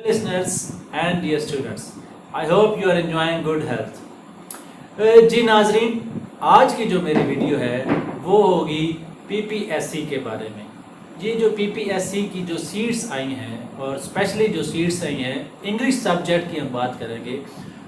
listeners and dear students, I hope you are enjoying good health. जी नाजरीन, आज की जो मेरी वीडियो है वो होगी पीपीएससी के बारे में। ये जो पीपीएससी की जो सीट्स आई हैं और स्पेशली जो सीट्स आई हैं इंग्लिश सब्जेक्ट की हम बात करेंगे।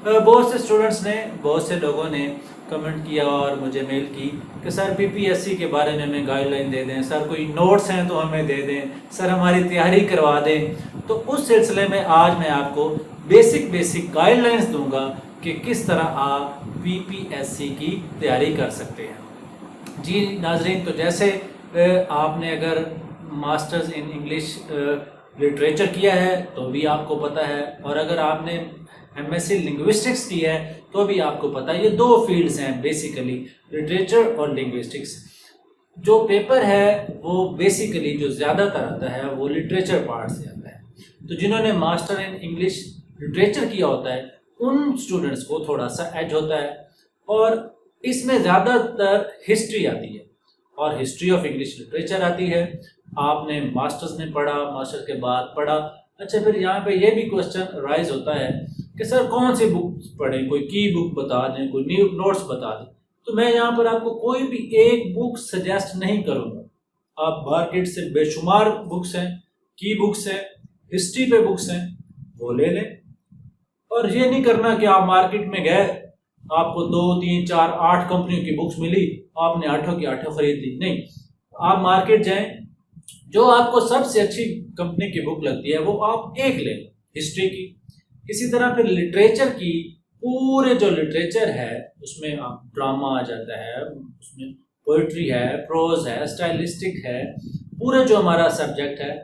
बहुत से स्टूडेंट्स ने, बहुत से लोगों ने कमेंट किया और मुझे मेल की कि सर पीपीएससी के बारे में हमें गाइडलाइन दे दें, सर कोई नोट्स हैं तो हमें दे दें, सर हमारी तैयारी करवा दें। तो उस सिलसिले में आज मैं आपको बेसिक गाइडलाइंस दूंगा कि किस तरह आप पीपीएससी की तैयारी कर सकते हैं। जी नाजरीन, तो जैसे आपने अगर मास्टर्स इन इंग्लिश लिटरेचर किया है तो भी आपको पता है, और अगर आपने एमएससी लिंग्विस्टिक्स की है तो भी आपको पता है। ये दो फील्ड्स हैं बेसिकली, लिटरेचर और लिंग्विस्टिक्स। जो पेपर है वो बेसिकली जो ज़्यादातर आता है वो लिटरेचर पार्ट से आता है। तो जिन्होंने मास्टर इन इंग्लिश लिटरेचर किया होता है उन स्टूडेंट्स को थोड़ा सा एज होता है, और इसमें ज़्यादातर हिस्ट्री आती है और हिस्ट्री ऑफ इंग्लिश लिटरेचर आती है। आपने मास्टर्स में पढ़ा, मास्टर के बाद पढ़ा। अच्छा, फिर यहाँ पे ये भी क्वेश्चन राइज होता है कि सर कौन सी बुक पढ़ें, कोई की बुक बता दें, कोई न्यू नोट्स बता दें। तो मैं यहाँ पर आपको कोई भी एक बुक सजेस्ट नहीं करूँगा। आप मार्केट से बेशुमार बुक्स हैं, की बुक्स हैं, हिस्ट्री पे बुक्स हैं, वो ले लें। और ये नहीं करना कि आप मार्केट में गए, आपको 2, 3, 4, 8 कंपनियों की बुक्स मिली, आपने आठों की आठों खरीद ली। नहीं, आप मार्केट जाएं, जो आपको सबसे अच्छी कंपनी की बुक लगती है वो आप एक लें, हिस्ट्री की। इसी तरह फिर लिटरेचर की, पूरे जो लिटरेचर है उसमें ड्रामा आ जाता है, उसमें पोइट्री है, प्रोज है, स्टाइलिस्टिक है, पूरे जो हमारा सब्जेक्ट है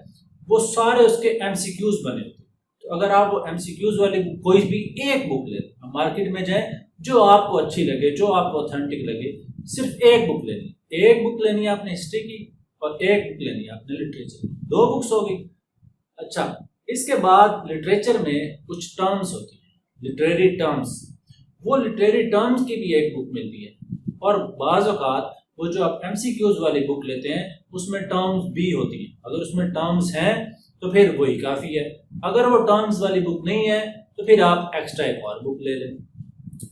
वो सारे उसके एमसीक्यूज बने होते हैं। तो अगर आप वो एमसीक्यूज वाली कोई भी एक बुक ले, मार्केट में जाए, जो आपको अच्छी लगे, जो आपको ऑथेंटिक लगे, सिर्फ एक बुक लेनी। एक बुक लेनी है आपने हिस्ट्री की और एक बुक लेनी है आपने लिटरेचर की, 2 बुक्स होगी। अच्छा, इसके बाद लिटरेचर में कुछ टर्म्स होती हैं, लिटरेरी टर्म्स। वो लिटरेरी टर्म्स की भी एक बुक मिलती है, और बाज़ औक़ात वो जो आप एमसीक्यूज वाली बुक लेते हैं उसमें टर्म्स भी होती हैं। अगर उसमें टर्म्स हैं तो फिर वही काफ़ी है। अगर वो टर्म्स वाली बुक नहीं है तो फिर आप एक्स्ट्रा एक और बुक ले लें।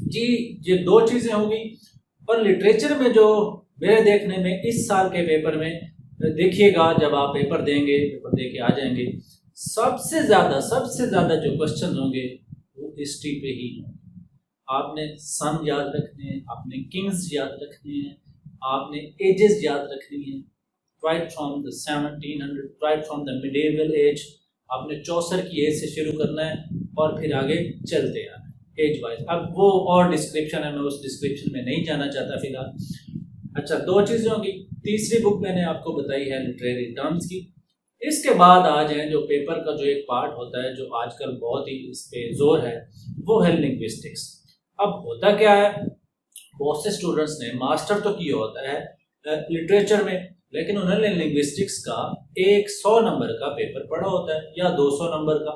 जी, ये 2 चीज़ें होगी। और लिटरेचर में जो मेरे देखने में इस साल के पेपर में देखिएगा, जब आप पेपर देंगे, पेपर दे के आ जाएंगे, सबसे ज़्यादा जो क्वेश्चन होंगे वो हिस्ट्री पे ही होंगे। आपने सन याद रखने हैं, आपने किंग्स याद रखने हैं, आपने एजेस याद रखनी है, right from the 1700, right from the medieval age. आपने चौसर की एज से शुरू करना है और फिर आगे चलते आना है एज वाइज। अब वो और डिस्क्रिप्शन है, मैं उस डिस्क्रिप्शन में नहीं जाना चाहता फिलहाल। अच्छा, 2 चीज़ें होंगी। तीसरी बुक मैंने आपको बताई है लिटरेरी टर्म्स की। इसके बाद आ जाए जो पेपर का जो एक पार्ट होता है, जो आजकल बहुत ही इस पे जोर है, वो है लिंग्विस्टिक्स। अब होता क्या है, बहुत से स्टूडेंट्स ने मास्टर तो किया होता है लिटरेचर में, लेकिन उन्होंने लिंग्विस्टिक्स का 100 नंबर का पेपर पढ़ा होता है या 200 नंबर का।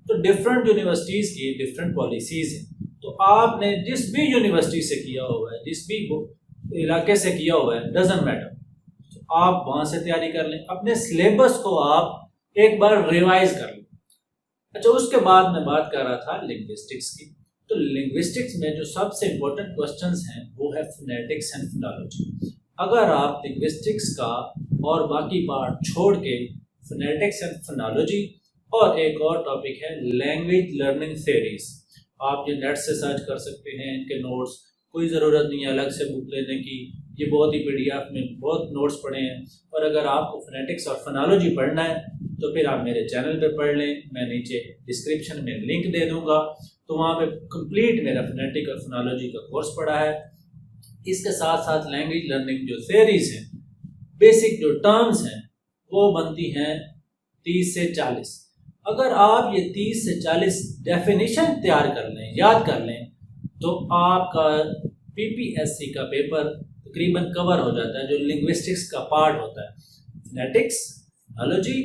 तो डिफरेंट यूनिवर्सिटीज़ की डिफरेंट पॉलिसीज़ हैं। तो आपने जिस भी यूनिवर्सिटी से किया हुआ है, जिस भी इलाके से किया हुआ है, डजेंट मैटर, तो आप वहाँ से तैयारी कर लें। अपने सिलेबस को आप एक बार रिवाइज कर लें। अच्छा, उसके बाद मैं बात कर रहा था लिंग्विस्टिक्स की। तो लिंग्विस्टिक्स में जो सबसे इम्पोर्टेंट क्वेश्चंस हैं वो है फोनेटिक्स एंड फोनोलॉजी। अगर आप लिंग्विस्टिक्स का और बाकी पार्ट छोड़ के फोनेटिक्स एंड फोनोलॉजी, और एक और टॉपिक है लैंग्वेज लर्निंग थ्योरीज, आप ये नेट से सर्च कर सकते हैं। इनके नोट्स, कोई ज़रूरत नहीं है अलग से बुक लेने की, ये बहुत ही पीडीएफ में बहुत नोट्स पढ़े हैं। और अगर आपको फोनेटिक्स और फोनोलॉजी पढ़ना है तो फिर आप मेरे चैनल पे पढ़ लें, मैं नीचे डिस्क्रिप्शन में लिंक दे दूंगा। तो वहाँ पे कंप्लीट मेरा फोनेटिक और फोनोलॉजी का कोर्स पढ़ा है। इसके साथ साथ लैंग्वेज लर्निंग जो थ्योरीज हैं, बेसिक जो टर्म्स हैं, वो बनती हैं 30 से 40। अगर आप ये 30 से 40 डेफिनेशन तैयार कर लें, याद कर लें, तो आपका पीपीएससी का पेपर तकरीबन कवर हो जाता है। जो लिंग्विस्टिक्स का पार्ट होता है, phonetics, phonology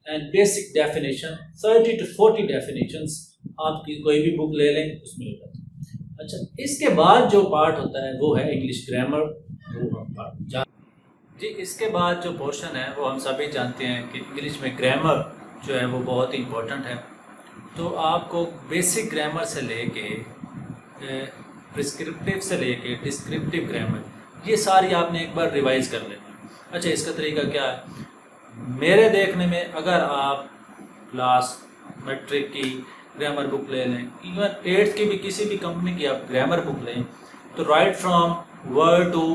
and basic definition, 30 to 40 definitions आपकी कोई भी बुक ले लें उसमें हो जाता है। अच्छा, इसके बाद जो पार्ट होता है वो है इंग्लिश ग्रामर। वो हम जी, इसके बाद जो पोर्शन है वो हम सभी जानते हैं कि इंग्लिश में ग्रामर जो है वो बहुत ही इम्पोर्टेंट है। تو آپ کو بیسک گرامر سے لے کے پرسکرپٹیو سے لے کے ڈسکرپٹیو گرامر یہ ساری آپ نے ایک بار ریوائز کر لینی ہے۔ اچھا اس کا طریقہ کیا ہے؟ میرے دیکھنے میں اگر آپ کلاس میٹرک کی گرامر بک لے لیں، ایون 8th کی بھی کسی بھی کمپنی کی آپ گرامر بک لیں تو right from word to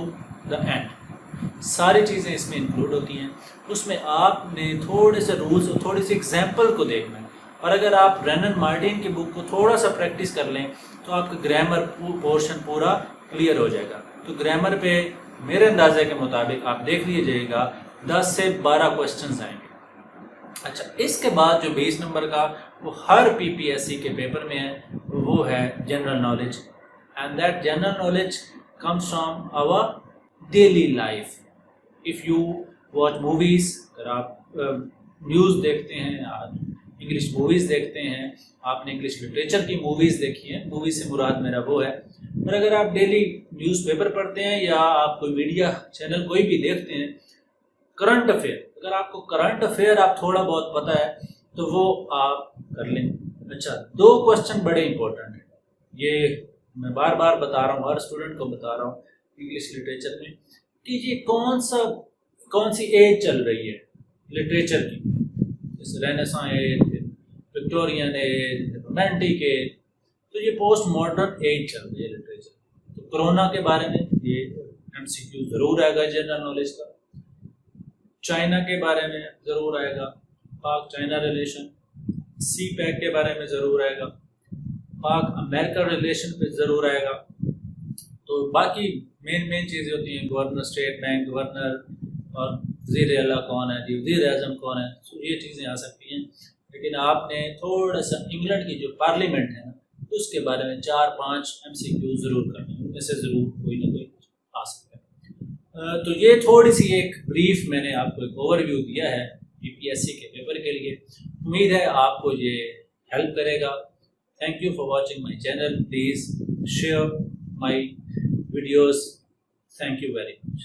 the end ساری چیزیں اس میں انکلوڈ ہوتی ہیں۔ اس میں آپ نے تھوڑے سے رولز اور تھوڑی سی ایگزامپل کو دیکھنا ہے، اور اگر آپ رینن مارٹن کی بک کو تھوڑا سا پریکٹس کر لیں تو آپ کا گرامر پورشن پورا کلیئر ہو جائے گا۔ تو گرامر پہ میرے اندازے کے مطابق آپ دیکھ لیجیے گا 10 سے 12 کوسچنز آئیں گے۔ اچھا اس کے بعد جو 20 نمبر کا وہ ہر پی پی ایس سی کے پیپر میں ہے وہ ہے general knowledge, and that general knowledge comes from our daily life. If you watch movies, اگر آپ نیوز دیکھتے ہیں، انگلش موویز دیکھتے ہیں، آپ نے انگلش لٹریچر کی موویز دیکھی ہیں، موویز سے مراد میرا وہ ہے، اور اگر آپ ڈیلی نیوز پیپر پڑھتے ہیں یا آپ کوئی میڈیا چینل کوئی بھی دیکھتے ہیں، کرنٹ افیئر، اگر آپ کو کرنٹ افیئر آپ تھوڑا بہت پتہ ہے تو وہ آپ کر لیں۔ اچھا 2 کوسچن بڑے امپورٹنٹ ہیں، یہ میں بار بار بتا رہا ہوں، ہر اسٹوڈنٹ کو بتا رہا ہوں انگلش لٹریچر میں، کہ یہ کون سی ایج چل رہی ہے لٹریچر کی، جیسے renaissance age, Victorian age, romantic age, تو یہ پوسٹ ماڈرن ایج چل رہی ہے لٹریچر۔ تو کرونا کے بارے میں یہ ایم سی کیو ضرور آئے گا جنرل نالج کا، چائنا کے بارے میں ضرور آئے گا، پاک چائنا ریلیشن، سی پیک کے بارے میں ضرور آئے گا، پاک امریکہ ریلیشن پہ ضرور آئے گا۔ تو باقی مین چیزیں ہوتی ہیں، گورنر اسٹیٹ بینک گورنر اور وزیر اعلیٰ کون ہے جی، وزیر اعظم کون ہے، تو یہ چیزیں آ سکتی ہیں۔ لیکن آپ نے تھوڑا سا انگلینڈ کی جو پارلیمنٹ ہے نا اس کے بارے میں 4-5 ایم سی کیو ضرور کرنا ہے، ان میں سے ضرور کوئی نہ کوئی آ سکتا ہے۔ تو یہ تھوڑی سی ایک بریف میں نے آپ کو ایک اوور ویو دیا ہے پی پی ایس سی کے پیپر کے لیے، امید ہے آپ کو یہ ہیلپ کرے گا۔ Thank you for watching my channel, please share my videos, thank you very much.